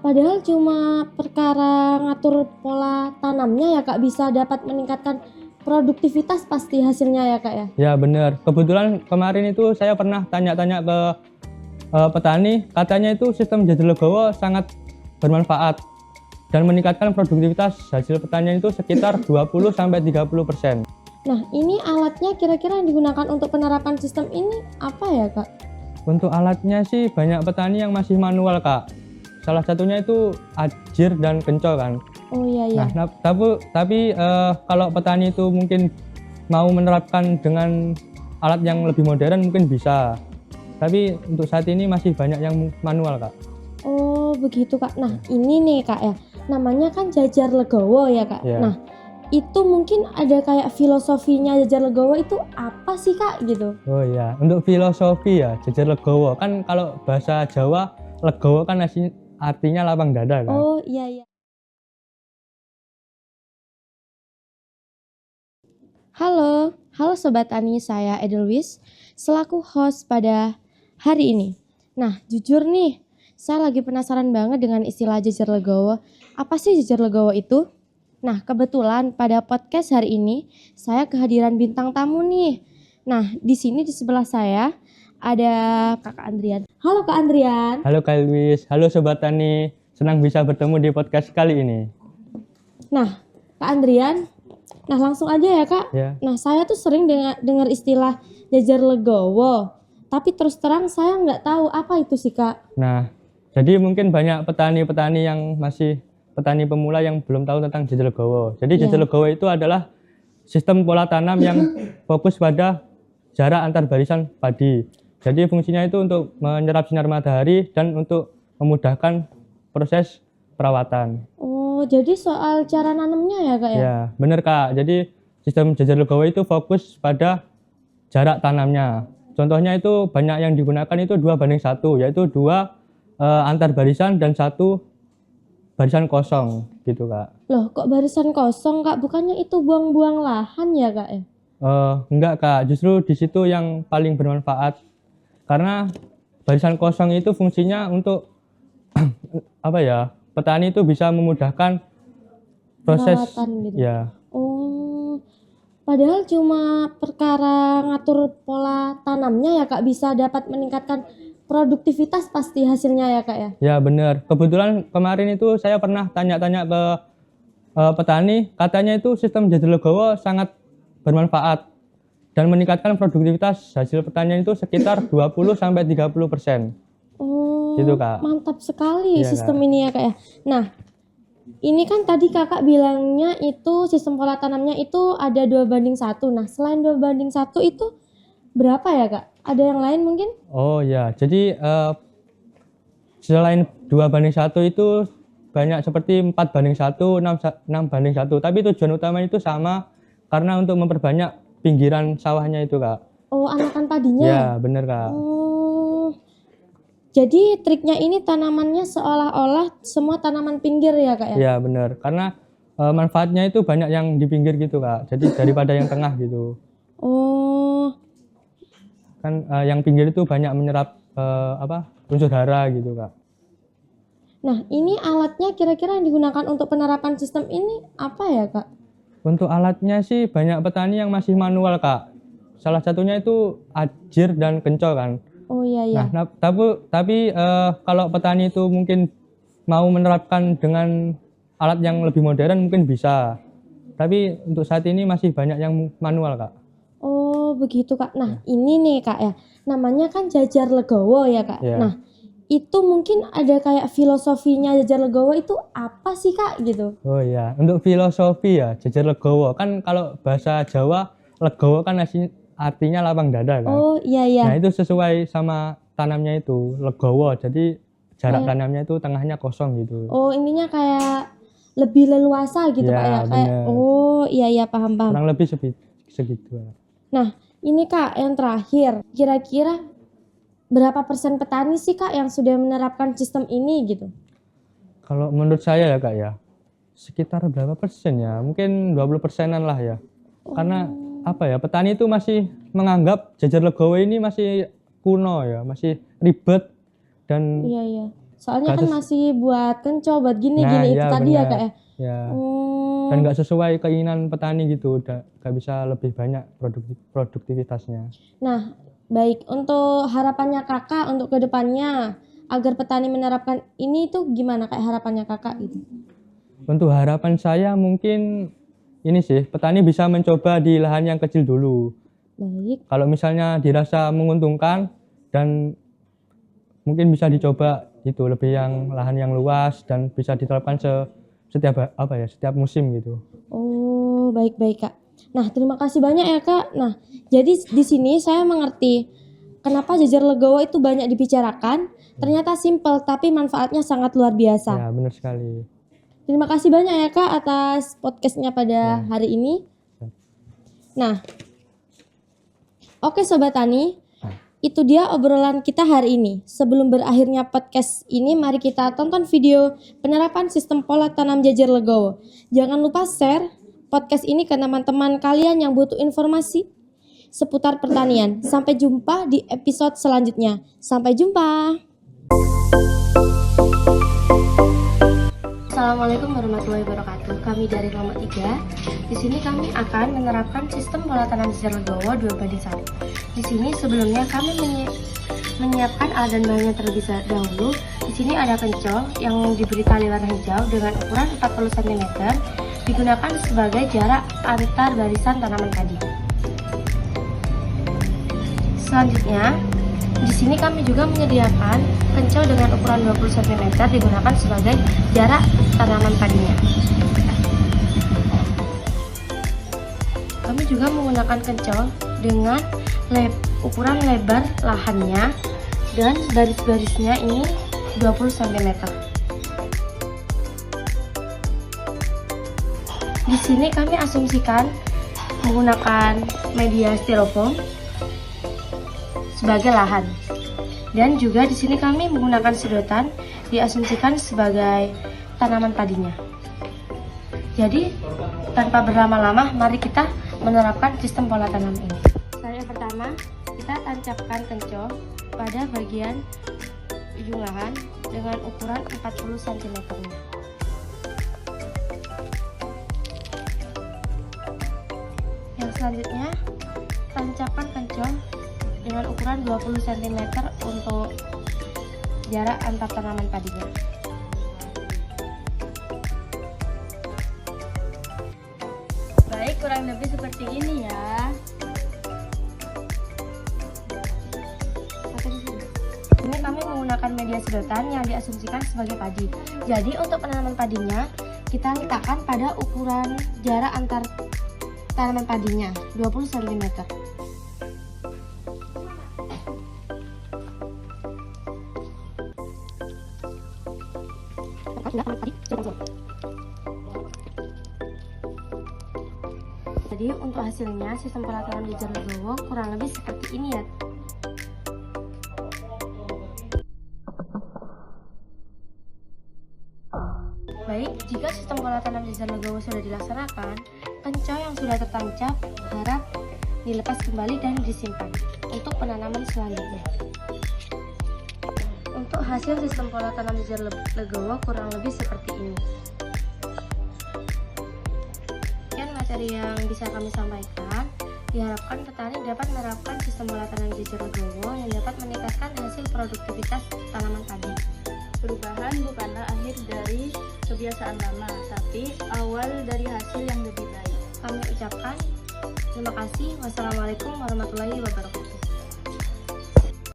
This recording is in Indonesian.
Padahal cuma perkara ngatur pola tanamnya ya Kak bisa dapat meningkatkan produktivitas pasti hasilnya ya Kak ya? Ya benar. Kebetulan kemarin itu saya pernah tanya-tanya ke petani, katanya itu sistem jajal legowo sangat bermanfaat dan meningkatkan produktivitas hasil pertanian itu sekitar 20-30%. Nah ini alatnya kira-kira yang digunakan untuk penerapan sistem ini apa ya Kak? Untuk alatnya sih banyak petani yang masih manual Kak. Salah satunya itu ajir dan kencol kan. Oh iya. Tapi kalau petani itu mungkin mau menerapkan dengan alat yang lebih modern mungkin bisa. Tapi untuk saat ini masih banyak yang manual Kak. Oh begitu Kak. Nah ini nih Kak ya, namanya kan jajar legowo ya Kak. Ya. Nah itu mungkin ada kayak filosofinya jajar legowo itu apa sih Kak gitu? Oh iya, untuk filosofi ya jajar legowo kan kalau bahasa Jawa legowo kan artinya lapang dada kan. Oh iya. Halo Sobat Tani, saya Edelwis, selaku host pada hari ini. Nah, jujur nih, saya lagi penasaran banget dengan istilah jajar legowo. Apa sih jajar legowo itu? Nah, kebetulan pada podcast hari ini, saya kehadiran bintang tamu nih. Nah, di sini di sebelah saya ada Kakak Andrian. Halo Kak Andrian. Halo Kak Luis, halo Sobat Tani, senang bisa bertemu di podcast kali ini. Nah, Kak Andrian, nah langsung aja ya Kak. Ya. Nah saya tuh sering dengar istilah jajar legowo, tapi terus terang saya nggak tahu apa itu sih Kak. Nah, jadi mungkin banyak petani-petani yang masih petani pemula yang belum tahu tentang jajar legowo. Jadi jajar legowo itu adalah sistem pola tanam yang fokus pada jarak antar barisan padi. Jadi fungsinya itu untuk menyerap sinar matahari dan untuk memudahkan proses perawatan. Oh jadi soal cara nanamnya ya Kak ya? Ya, benar Kak. Jadi sistem jajar legowo itu fokus pada jarak tanamnya. Contohnya itu banyak yang digunakan itu 2:1, yaitu 2 antar barisan dan 1 barisan kosong gitu Kak. Loh kok barisan kosong Kak? Bukannya itu buang-buang lahan ya Kak ya? Enggak Kak, justru di situ yang paling bermanfaat. Karena barisan kosong itu fungsinya untuk apa ya? Petani itu bisa memudahkan proses Perawatan gitu. ya. Oh, padahal cuma perkara ngatur pola tanamnya ya Kak bisa dapat meningkatkan produktivitas pasti hasilnya ya Kak ya? Ya benar. Kebetulan kemarin itu saya pernah tanya-tanya ke petani, katanya itu sistem jajal legowo sangat bermanfaat dan meningkatkan produktivitas hasil pertanian itu sekitar 20-30%. Oh, Gitu Kak. mantap sekali Iya, sistem Kak. ini ya Kak ya. Nah, ini kan tadi Kakak bilangnya itu sistem pola tanamnya itu ada 2:1. Nah, selain 2:1 itu berapa ya Kak? Ada yang lain mungkin? Oh ya, jadi selain 2:1 itu banyak seperti 4:1, 6:1. Tapi tujuan utamanya itu sama karena untuk memperbanyak pinggiran sawahnya itu Kak. Oh, anakan padinya. Ya bener Kak. Oh, jadi triknya ini tanamannya seolah-olah semua tanaman pinggir ya Kak ya? Ya bener, karena manfaatnya itu banyak yang di pinggir gitu Kak. Jadi daripada yang tengah gitu. Oh, Kan yang pinggir itu banyak menyerap unsur hara gitu Kak. nah ini alatnya kira-kira yang digunakan untuk penerapan sistem ini apa ya Kak? Untuk alatnya sih banyak petani yang masih manual Kak. Salah satunya itu ajir dan kencol kan. Oh iya. Nah, tapi kalau petani itu mungkin mau menerapkan dengan alat yang lebih modern mungkin bisa. Tapi untuk saat ini masih banyak yang manual Kak. Oh begitu Kak. Nah ini nih Kak ya, namanya kan jajar legowo ya Kak. Ya. Nah itu mungkin ada kayak filosofinya jajar legowo itu apa sih Kak gitu? Oh iya, untuk filosofi ya jajar legowo kan kalau bahasa Jawa legowo kan artinya lapang dada kan. Oh iya. Nah itu sesuai sama tanamnya itu legowo, jadi jarak tanamnya itu tengahnya kosong gitu. Oh intinya kayak lebih leluasa gitu Ya, Kak ya? Kayak, bener. oh iya paham. Kurang lebih segitu. Nah ini Kak yang terakhir, kira-kira berapa persen petani sih Kak yang sudah menerapkan sistem ini gitu? Kalau menurut saya ya Kak ya, sekitar berapa persen ya? Mungkin 20%-an lah ya. Karena apa ya, petani itu masih menganggap jajar legowo ini masih kuno ya, masih ribet dan Iya. Soalnya Nggak kan masih buat kencol, buat gini Nah, itu iya, tadi ya benar. Kak ya. Ya. Oh, Dan nggak sesuai keinginan petani gitu, udah nggak bisa lebih banyak produktivitasnya. nah, baik untuk harapannya Kakak untuk kedepannya agar petani menerapkan ini tuh gimana kayak harapannya Kakak gitu. Untuk harapan saya mungkin ini sih, petani bisa mencoba di lahan yang kecil dulu. Baik. Kalau misalnya dirasa menguntungkan dan mungkin bisa dicoba itu lebih yang lahan yang luas dan bisa diterapkan setiap musim gitu. Oh, baik-baik Kak. Nah, terima kasih banyak ya Kak. Nah, jadi di sini saya mengerti kenapa jajar legowo itu banyak dibicarakan. Ternyata simpel tapi manfaatnya sangat luar biasa. Ya, benar sekali. Terima kasih banyak ya Kak atas podcastnya pada Ya. hari ini. Nah, oke Sobat Tani, itu dia obrolan kita hari ini. Sebelum berakhirnya podcast ini, mari kita tonton video penerapan sistem pola tanam jajar legowo. Jangan lupa share podcast ini ke teman-teman kalian yang butuh informasi seputar pertanian. Sampai jumpa di episode selanjutnya. Sampai jumpa. Assalamualaikum warahmatullahi wabarakatuh. Kami dari kelompok 3. Di sini kami akan menerapkan sistem pola tanam jajar legowo 2:1. Di sini sebelumnya kami menyiapkan alat dan bahannya terlebih dahulu. Di sini ada kencol yang diberi tali warna hijau dengan ukuran 40 cm, digunakan sebagai jarak antar barisan tanaman padi. Selanjutnya, di sini kami juga menyediakan kencol dengan ukuran 20 cm digunakan sebagai jarak tanaman padinya. Kami juga menggunakan kencol dengan ukuran lebar lahannya dan baris-barisnya ini 20 cm. Di sini kami asumsikan menggunakan media styrofoam sebagai lahan. Dan juga di sini kami menggunakan sedotan diasumsikan sebagai tanaman padinya. Jadi tanpa berlama-lama mari kita menerapkan sistem pola tanam ini. Yang pertama, kita tancapkan kencol pada bagian ujung lahan dengan ukuran 40 cm. Yang selanjutnya, tancapkan kencol dengan ukuran 20 cm untuk jarak antar tanaman padinya. Baik, kurang lebih seperti ini ya. Ini kami menggunakan media sedotan yang diasumsikan sebagai padi. Jadi untuk penanaman padinya, kita letakkan pada ukuran jarak antar tanaman padinya 20 cm. Jadi untuk hasilnya sistem pola tanam jajar legowo kurang lebih seperti ini ya. Baik, jika sistem pola tanam jajar legowo sudah dilaksanakan, kencol yang sudah tertancap harap dilepas kembali dan disimpan untuk penanaman selanjutnya. Untuk hasil sistem pola tanam jajar legowo kurang lebih seperti ini. Sekian materi yang bisa kami sampaikan. Diharapkan petani dapat menerapkan sistem pola tanam jajar legowo yang dapat meningkatkan hasil produktivitas tanaman padi. Perubahan bukanlah akhir dari kebiasaan lama, tapi awal dari hasil yang lebih baik. Kami ucapkan terima kasih. Wassalamualaikum warahmatullahi wabarakatuh.